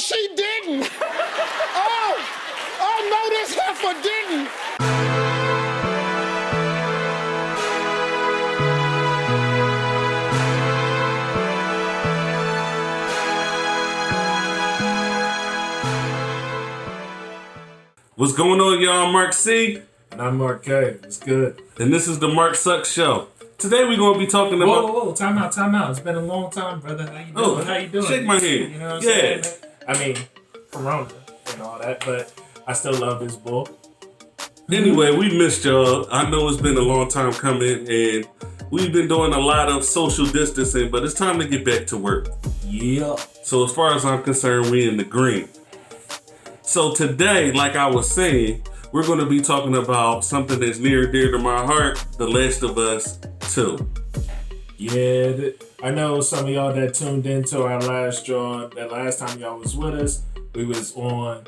she didn't. Oh, no, this heifer didn't. What's going on, y'all? Mark C. And I'm Mark K. It's good. And this is the Mark Sucks Show. Today we're going to be talking about... Whoa. Time out. It's been a long time, brother. How you doing? Shake my hand. You know what I'm saying? I mean, Corona and all that, but I still love this bull. Anyway, we missed y'all. I know it's been a long time coming, and we've been doing a lot of social distancing, but it's time to get back to work. Yeah. So as far as I'm concerned, we in the green. So today, like I was saying, we're going to be talking about something that's near and dear to my heart, The Last of Us 2. Yeah, I know some of y'all that tuned into our last draw, that last time y'all was with us, we was on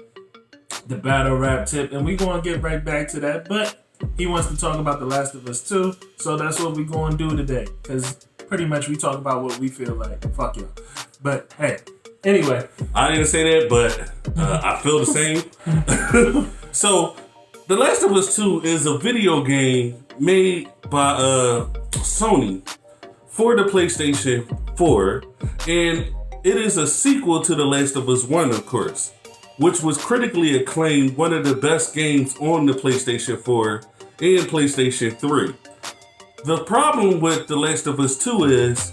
the battle rap tip, and we going to get right back to that, but he wants to talk about The Last of Us 2, so that's what we going to do today, because pretty much we talk about what we feel like. Fuck y'all. But, hey, anyway. I didn't say that, but I feel the same. So, The Last of Us 2 is a video game made by Sony for the PlayStation 4, and it is a sequel to The Last of Us 1, of course, which was critically acclaimed one of the best games on the PlayStation 4 and PlayStation 3. The problem with The Last of Us 2 is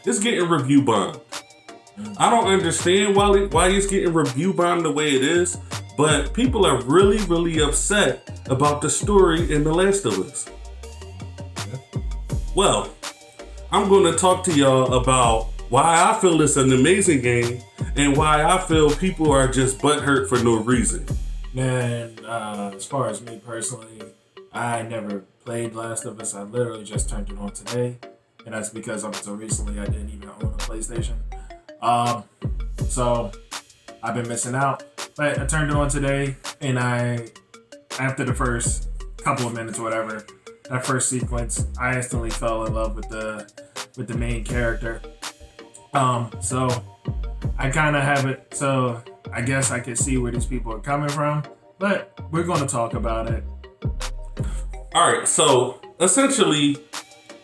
it's getting review bombed. I don't understand why it's getting review bombed the way it is, but people are really, really upset about the story in The Last of Us. Well, I'm going to talk to y'all about why I feel it's an amazing game and why I feel people are just butthurt for no reason. Man, as far as me personally, I never played Last of Us. I literally just turned it on today, and that's because up until recently I didn't even own a PlayStation. So I've been missing out. But I turned it on today, and after the first couple of minutes or whatever, that first sequence, I instantly fell in love with the main character. So I kind of have it. So I guess I can see where these people are coming from, but we're going to talk about it. All right, so essentially,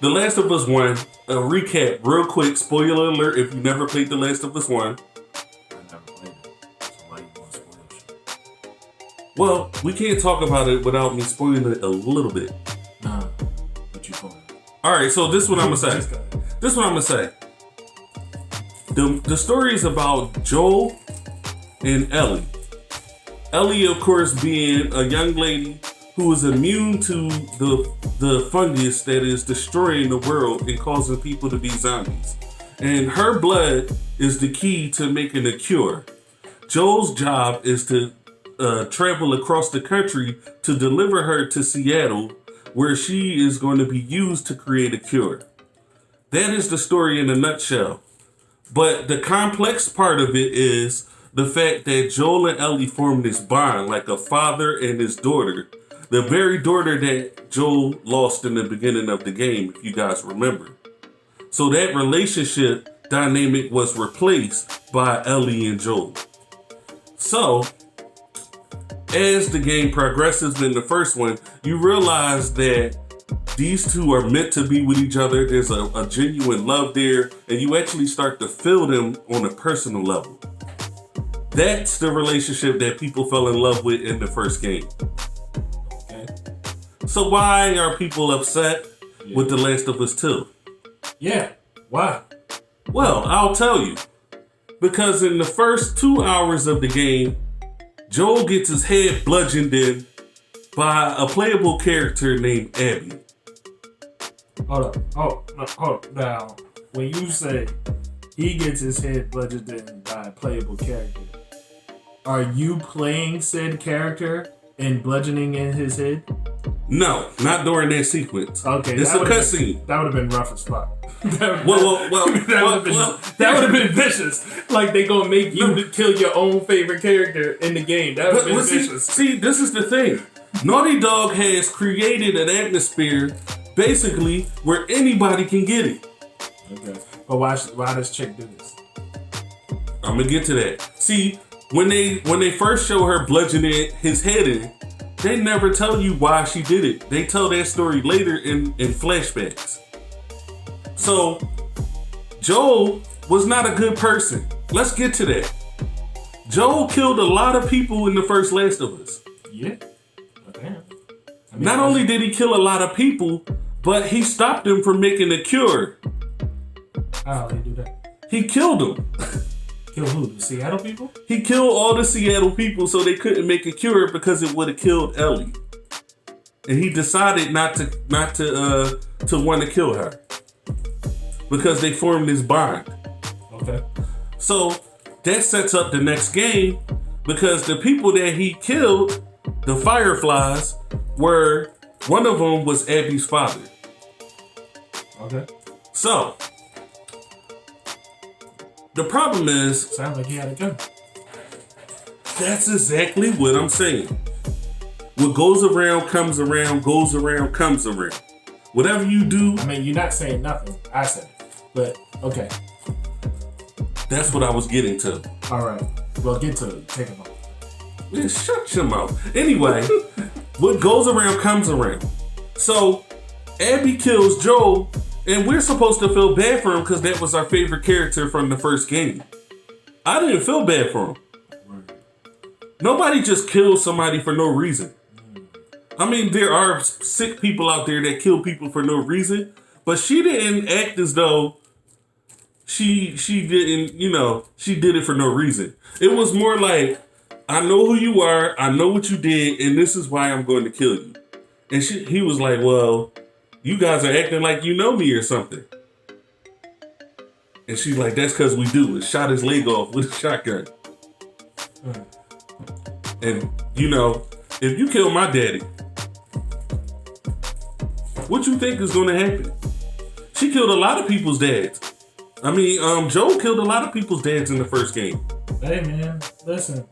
The Last of Us 1, a recap real quick, spoiler alert if you never played The Last of Us 1. I never played it, so why you want to spoil shit? Well, we can't talk about it without me spoiling it a little bit. Nah, what you calling it? All right, so this is what I'm going to say. This is what I'm going to say. The story is about Joel and Ellie. Ellie, of course, being a young lady who is immune to the fungus that is destroying the world and causing people to be zombies. And her blood is the key to making a cure. Joel's job is to travel across the country to deliver her to Seattle, where she is going to be used to create a cure. That is the story in a nutshell. But the complex part of it is the fact that Joel and Ellie form this bond like a father and his daughter. The very daughter that Joel lost in the beginning of the game, if you guys remember. So that relationship dynamic was replaced by Ellie and Joel. So, as the game progresses in the first one, you realize that these two are meant to be with each other. There's a genuine love there, and you actually start to feel them on a personal level. That's the relationship that people fell in love with in the first game. So why are people upset with The Last of Us 2? Yeah, why? Well, I'll tell you. Because in the first 2 hours of the game, Joel gets his head bludgeoned in by a playable character named Abby. Hold up. Now, when you say he gets his head bludgeoned in by a playable character, are you playing said character and bludgeoning in his head? No, not during that sequence. Okay, it's a cutscene. That would have been rough as fuck. That would have been vicious. Like they gonna make you kill your own favorite character in the game. That would have been vicious. See, this is the thing. Naughty Dog has created an atmosphere, basically, where anybody can get it. Okay, but why does Chick do this? I'm gonna get to that. See, when they first show her bludgeoning his head in, they never tell you why she did it. They tell that story later in flashbacks. So, Joel was not a good person. Let's get to that. Joel killed a lot of people in the first Last of Us. Yeah. Okay. Not only did he kill a lot of people, but he stopped them from making a cure. How did he do that? He killed them. Kill who? The Seattle people? He killed all the Seattle people so they couldn't make a cure because it would have killed Ellie. And he decided not to want to kill her because they formed this bond. Okay. So that sets up the next game because the people that he killed, the Fireflies, one of them was Abby's father. Okay. So the problem is, sounds like he had a gun. That's exactly what I'm saying. What goes around, comes around, goes around, comes around. Whatever you do. I mean, you're not saying nothing. I said it. But, okay. That's what I was getting to. All right. Well, get to it. Take a moment. Man, shut your mouth. Anyway, what goes around, comes around. So, Abby kills Joel. And we're supposed to feel bad for him because that was our favorite character from the first game. I didn't feel bad for him. Nobody just kills somebody for no reason. I mean, there are sick people out there that kill people for no reason, but she didn't act as though she didn't, she did it for no reason. It was more like, I know who you are, I know what you did, and this is why I'm going to kill you. And he was like, well, you guys are acting like you know me or something. And she's like, that's because we do. And shot his leg off with a shotgun. And, if you kill my daddy, what you think is going to happen? She killed a lot of people's dads. I mean, Joel killed a lot of people's dads in the first game. Hey, man, listen.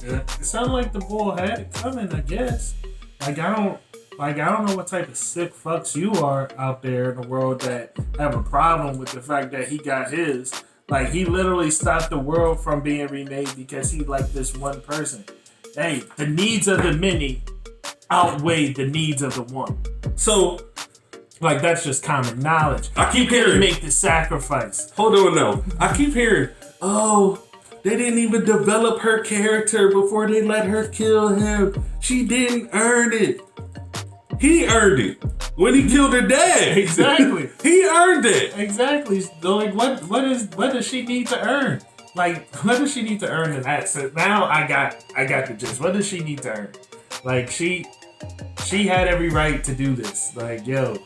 It sounded like the bull had it coming, I guess. I don't know what type of sick fucks you are out there in the world that have a problem with the fact that he got his. Like, he literally stopped the world from being remade because he liked this one person. Hey, the needs of the many outweigh the needs of the one. So, like, that's just common knowledge. I keep hearing, make the sacrifice. Hold on, no. I keep hearing, they didn't even develop her character before they let her kill him. She didn't earn it. He earned it when he killed her dad. Exactly. He earned it. Exactly. So, like, what does she need to earn? Like, what does she need to earn in that? So now I got the gist. What does she need to earn? Like, she had every right to do this. Like, yo,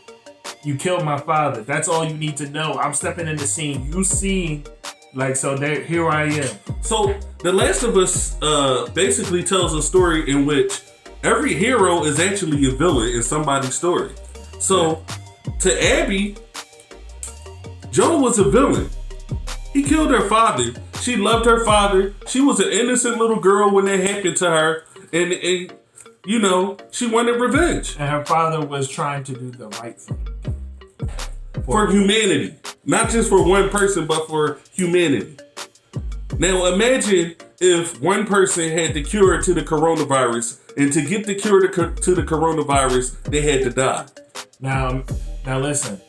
you killed my father. That's all you need to know. I'm stepping in the scene. You see, like, so here I am. So The Last of Us basically tells a story in which every hero is actually a villain in somebody's story. So, to Abby, Joel was a villain. He killed her father. She loved her father. She was an innocent little girl when that happened to her. And she wanted revenge. And her father was trying to do the right thing. For humanity. Not just for one person, but for humanity. Now, imagine if one person had the cure to the coronavirus, and to get the cure to the coronavirus, they had to die. Now listen,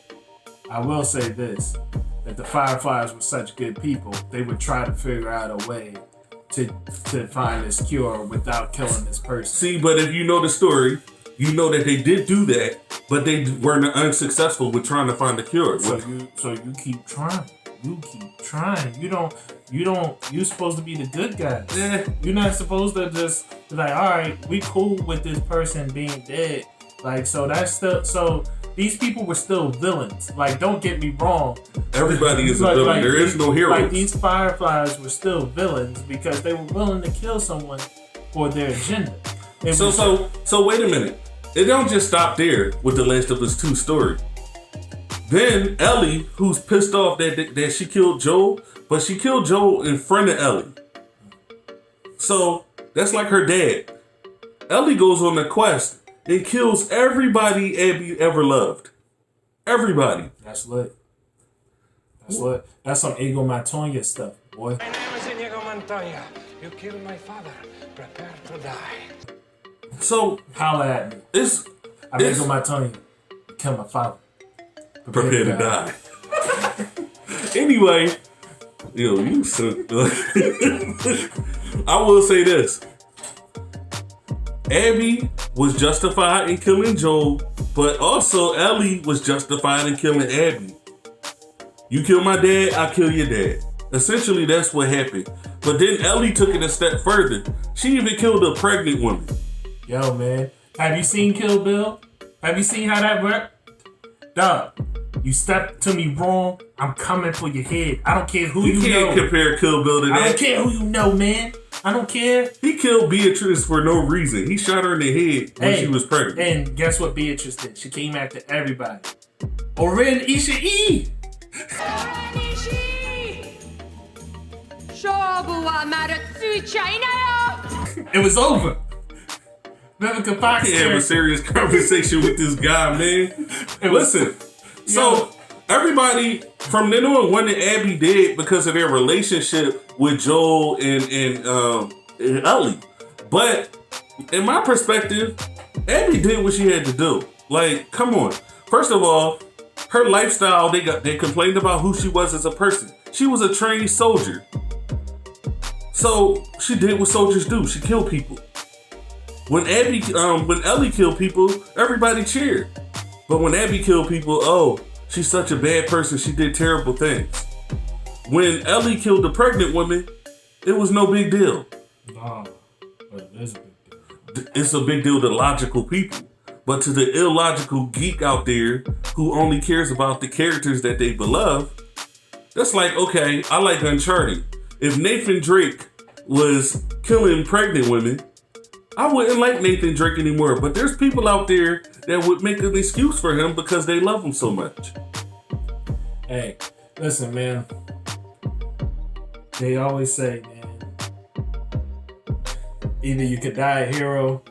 I will say this, that the Fireflies were such good people, they would try to figure out a way to find this cure without killing this person. See, but if you know the story, you know that they did do that, but they weren't unsuccessful with trying to find the cure. So you keep trying. You keep trying. You're supposed to be the good guy. Yeah. You're not supposed to just be like, all right, we cool with this person being dead. Like, so that's still, so these people were still villains. Like, don't get me wrong. Everybody is a villain. There is no hero. Like, these Fireflies were still villains because they were willing to kill someone for their agenda. So wait a minute. It don't just stop there with The Last of Us 2 story. Then Ellie, who's pissed off that she killed Joel, but she killed Joel in front of Ellie. So that's like her dad. Ellie goes on a quest and kills everybody Abby ever loved. Everybody. That's lit. That's some Ego Montoya stuff, boy. My name is Inigo Montoya. You killed my father. Prepare to die. So Holla at me. I'm Ego Montoya. Kill my father. prepare to die. Anyway, yo, you suck. I will say this. Abby was justified in killing Joel, but also Ellie was justified in killing Abby. You kill my dad, I kill your dad. Essentially, that's what happened. But then Ellie took it a step further. She even killed a pregnant woman. Yo, man. Have you seen Kill Bill? Have you seen how that worked? Dog, you stepped to me wrong, I'm coming for your head. I don't care who you know. You can't compare Kill Bill to that. I don't care who you know, man. I don't care. He killed Beatrice for no reason. He shot her in the head when she was pregnant. And guess what Beatrice did? She came after everybody. Oren Ishii! It was over. Vivica Fox. Can't have a serious conversation with this guy, man. Listen, so everybody from then on wanted Abby dead because of their relationship with Joel and Ellie. But in my perspective, Abby did what she had to do. Like, come on. First of all, her lifestyle, they complained about who she was as a person. She was a trained soldier. So she did what soldiers do. She killed people. When Ellie killed people, everybody cheered. But when Abby killed people, oh, she's such a bad person. She did terrible things. When Ellie killed the pregnant woman, it was no big deal. Nah, but it is a big deal. It's a big deal to logical people. But to the illogical geek out there who only cares about the characters that they beloved, that's like, okay, I like Uncharted. If Nathan Drake was killing pregnant women, I wouldn't like Nathan Drake anymore. But there's people out there that would make an excuse for him because they love him so much. Hey, listen, man. They always say, man, either you could die a hero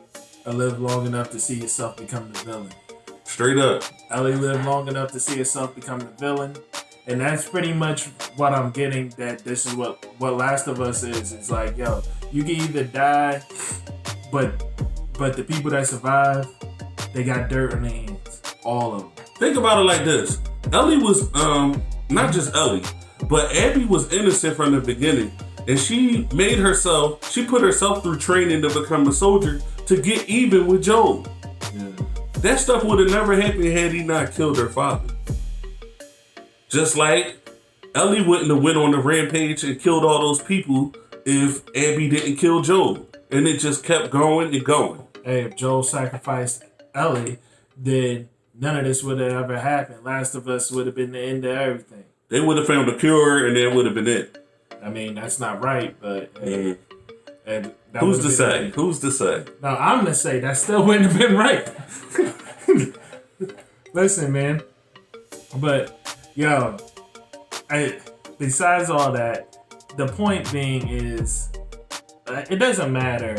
or live long enough to see yourself become the villain. Straight up. Ellie lived long enough to see herself become the villain. And that's pretty much what I'm getting, that this is what Last of Us is. It's like, yo, you can either die, but the people that survive, they got dirt on their hands. All of them. Think about it like this. Ellie was, not just Ellie, but Abby was innocent from the beginning. And she put herself through training to become a soldier to get even with Joel. Yeah. That stuff would have never happened had he not killed her father. Just like Ellie wouldn't have went on the rampage and killed all those people if Abby didn't kill Joel. And it just kept going and going. Hey, if Joel sacrificed Ellie, then none of this would have ever happened. Last of Us would have been the end of everything. They would have found a cure and that would have been it. I mean, that's not right, but... and that Who's to say? it. Who's to say? No, I'm going to say that still wouldn't have been right. Listen, man. But, yo, besides all that, the point being is, it doesn't matter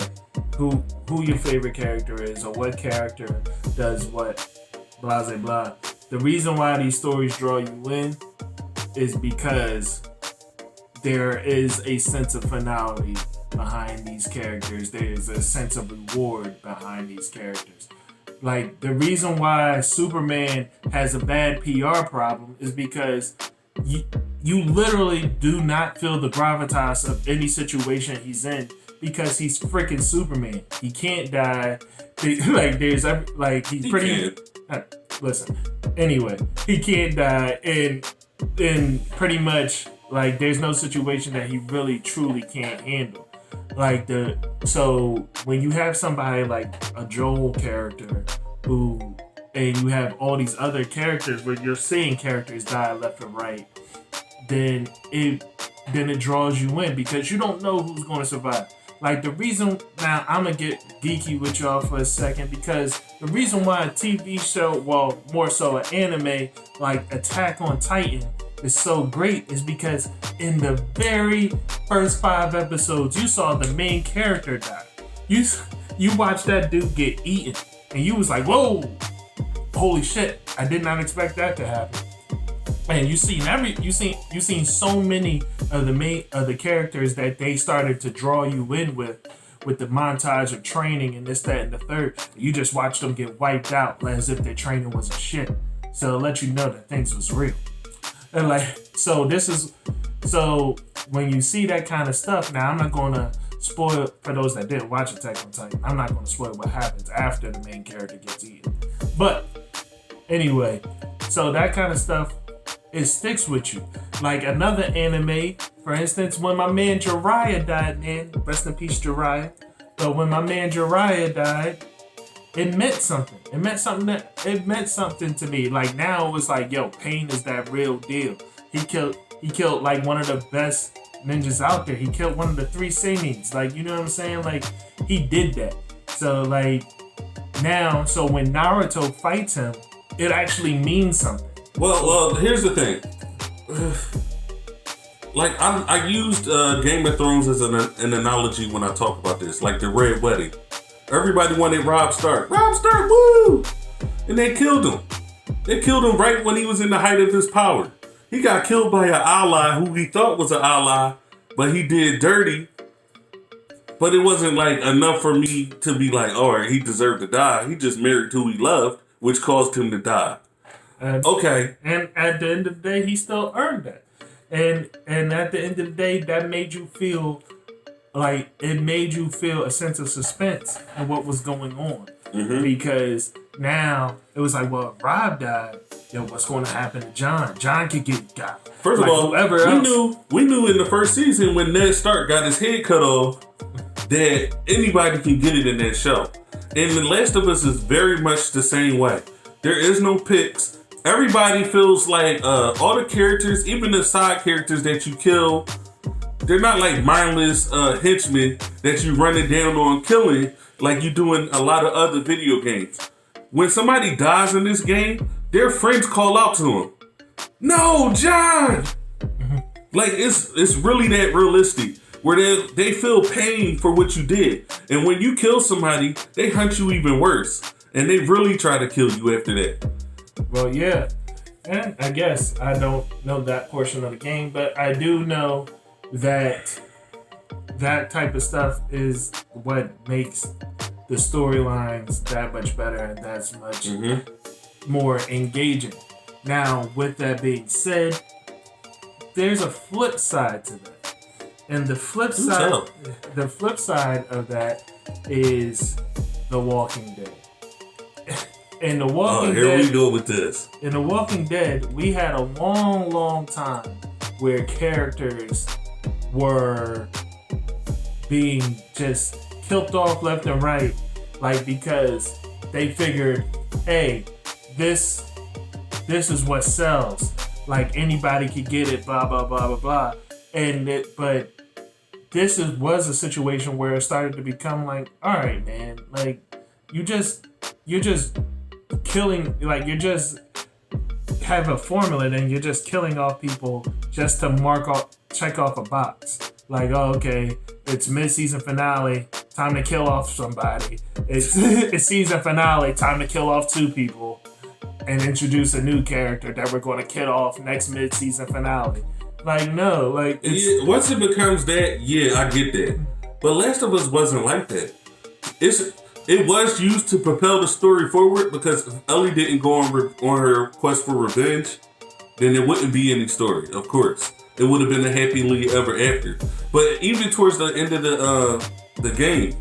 who your favorite character is or what character does what, blah, blah, blah. The reason why these stories draw you in is because there is a sense of finality behind these characters. There is a sense of reward behind these characters. Like, the reason why Superman has a bad PR problem is because you literally do not feel the gravitas of any situation he's in because he's freaking Superman. He can't die. Listen. Anyway, he can't die, and pretty much like there's no situation that he really truly can't handle. So when you have somebody like a Joel character and you have all these other characters where you're seeing characters die left and right, then it draws you in because you don't know who's going to survive. Like, the reason, now I'm going to get geeky with y'all for a second, because the reason why a TV show, well, more so an anime like Attack on Titan is so great is because in the very first 5 episodes, you saw the main character die. You watched that dude get eaten, and you was like, whoa, holy shit, I did not expect that to happen. Man, you seen so many of the characters that they started to draw you in with the montage of training and this, that, and the third. You just watched them get wiped out as if their training was a shit. So it let you know that things was real. And so when you see that kind of stuff, now I'm not gonna spoil for those that didn't watch Attack on Titan. I'm not gonna spoil what happens after the main character gets eaten. But anyway, so that kind of stuff, it sticks with you. Like another anime, for instance, when my man Jiraiya died, man, rest in peace Jiraiya. But when my man Jiraiya died, it meant something. It meant something to me. Like now it was like, yo, Pain is that real deal. He killed like one of the best ninjas out there. He killed one of the 3 Senins. Like, you know what I'm saying? Like, he did that. So like now, so when Naruto fights him, it actually means something. Well, here's the thing. Like, I used Game of Thrones as an analogy when I talk about this. Like the Red Wedding. Everybody wanted Robb Stark. Robb Stark, woo! And they killed him. They killed him right when he was in the height of his power. He got killed by an ally who he thought was an ally, but he did dirty. But it wasn't like enough for me to be like, all right, he deserved to die. He just married who he loved, which caused him to die. Okay. And at the end of the day, he still earned that. And at the end of the day, that made you feel like, it made you feel a sense of suspense in what was going on. Mm-hmm. Because now it was like, well, if Robb died, yo, what's going to happen to Jon? Jon could get got. First of all, we knew in the first season when Ned Stark got his head cut off that anybody can get it in that show. And The Last of Us is very much the same way. There is no picks. Everybody feels like all the characters, even the side characters that you kill, they're not like mindless henchmen that you running down on killing like you do in a lot of other video games. When somebody dies in this game, their friends call out to them. No, Jon! Mm-hmm. Like, it's really that realistic, where they feel pain for what you did. And when you kill somebody, they hunt you even worse. And they really try to kill you after that. Well, yeah. And I guess I don't know that portion of the game, but I do know that that type of stuff is what makes the storylines that much better and that's much more engaging. Now, with that being said, there's a flip side to that. And the flip side of that is The Walking Dead. In The Walking Dead, here we go with this. In The Walking Dead, we had a long, long time where characters were being just killed off left and right, like because they figured, hey, this is what sells. Like anybody could get it, blah blah blah blah blah. But this was a situation where it started to become like, all right, man, like you're just killing, like you just have a formula, then you're just killing off people just to check off a box. Like, oh, okay, it's mid-season finale, time to kill off somebody. It's season finale, time to kill off 2 people and introduce a new character that we're going to kill off next mid-season finale. Like, no, like... once it becomes that, yeah, I get that. But Last of Us wasn't like that. It was used to propel the story forward, because if Ellie didn't go on her quest for revenge, then there wouldn't be any story, of course. It would have been a happily ever after. But even towards the end of the game,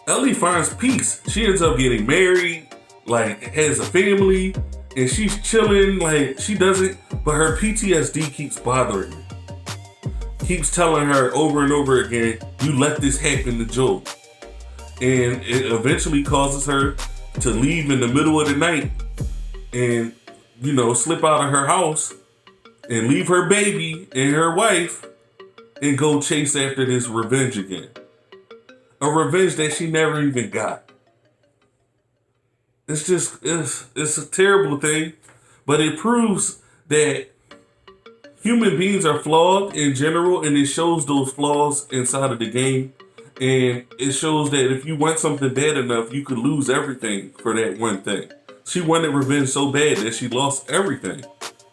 Ellie finds peace. She ends up getting married, like has a family, and she's chilling, like she doesn't, but her PTSD keeps bothering her. Keeps telling her over and over again, you let this happen to Joel. And it eventually causes her to leave in the middle of the night and, slip out of her house and leave her baby and her wife and go chase after this revenge again. A revenge that she never even got. It's a terrible thing, but it proves that human beings are flawed in general, and it shows those flaws inside of the game. And it shows that if you want something bad enough, you could lose everything for that one thing. She wanted revenge so bad that she lost everything.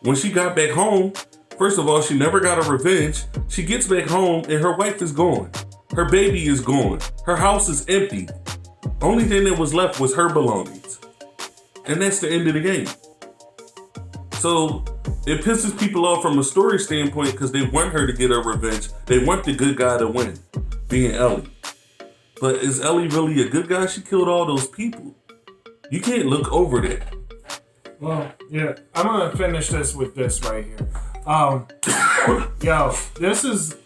When she got back home, first of all, she never got a revenge. She gets back home and her wife is gone. Her baby is gone. Her house is empty. Only thing that was left was her belongings. And that's the end of the game. So it pisses people off from a story standpoint because they want her to get her revenge. They want the good guy to win, being Ellie. But is Ellie really a good guy? She killed all those people. You can't look over that. Well, yeah, I'm gonna finish this with this right here. Yo, this is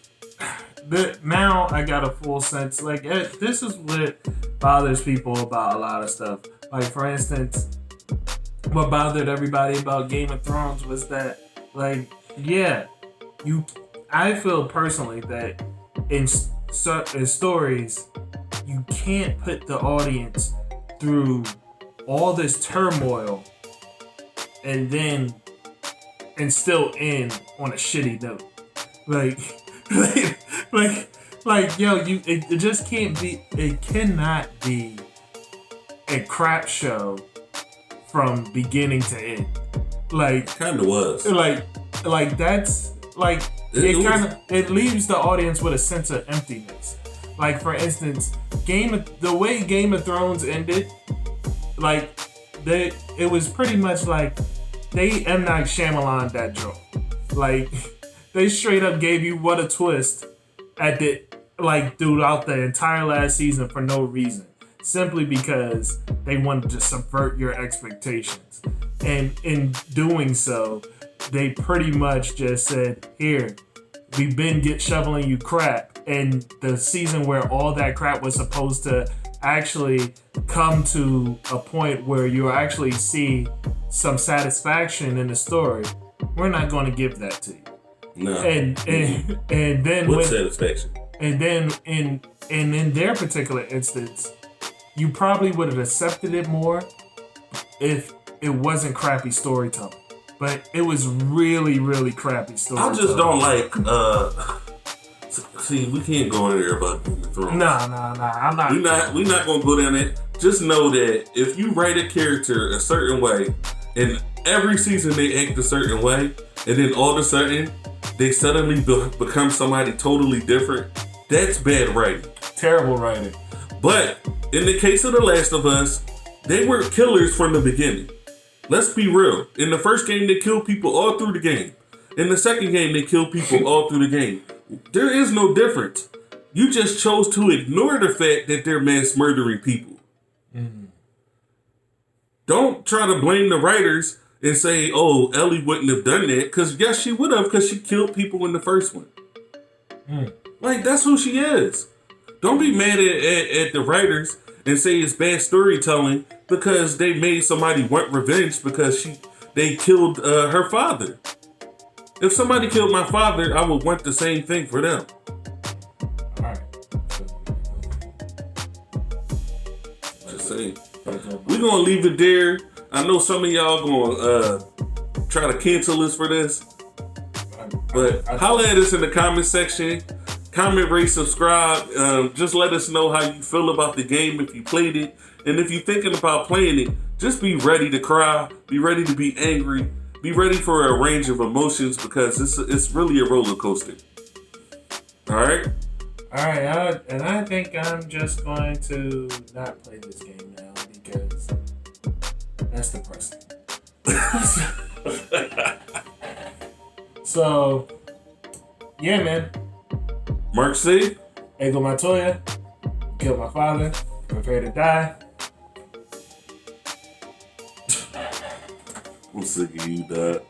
now I got a full sense. Like, this is what bothers people about a lot of stuff. Like, for instance, what bothered everybody about Game of Thrones was that, like, yeah, I feel personally that in stories, you can't put the audience through all this turmoil and still end on a shitty note. Like, yo, it just can't be. It cannot be a crap show from beginning to end. Like, kind of was. Like that's like it leaves the audience with a sense of emptiness. Like, for instance, the way Game of Thrones ended, like, it was pretty much like they M. Night Shyamalan that joke. Like, they straight up gave you what a twist throughout the entire last season for no reason, simply because they wanted to subvert your expectations. And in doing so, they pretty much just said, here, we've been shoveling you crap. And the season where all that crap was supposed to actually come to a point where you actually see some satisfaction in the story, we're not going to give that to you. No. And then with satisfaction. And then in their particular instance, you probably would have accepted it more if it wasn't crappy storytelling. But it was really, really crappy storytelling. I just don't like. See, we can't go in there about Game of Thrones. Nah. I'm not. We're not gonna go down that. Just know that if you write a character a certain way, and every season they act a certain way, and then all of a sudden they suddenly become somebody totally different, that's bad writing. Terrible writing. But in the case of The Last of Us, they were killers from the beginning. Let's be real. In the first game, they killed people all through the game. In the second game, they killed people all through the game. There is no difference. You just chose to ignore the fact that they're mass murdering people. Mm-hmm. Don't try to blame the writers and say, oh, Ellie wouldn't have done that. Because yes, she would have, because she killed people in the first one. Like, that's who she is. Don't be mad at the writers and say it's bad storytelling because they made somebody want revenge because they killed her father. If somebody killed my father, I would want the same thing for them. Alright. Just saying. We're going to leave it there. I know some of y'all going to try to cancel us for this. But holla at us in the comment section. Comment, rate, subscribe. Just let us know how you feel about the game if you played it. And if you're thinking about playing it, just be ready to cry. Be ready to be angry. Be ready for a range of emotions because it's really a roller coaster. All right? All right. And I think I'm just going to not play this game now because that's depressing. So, yeah, man. Mark C. Ego Montoya. Killed my father. Prepare to die. I'm sick of you, dog.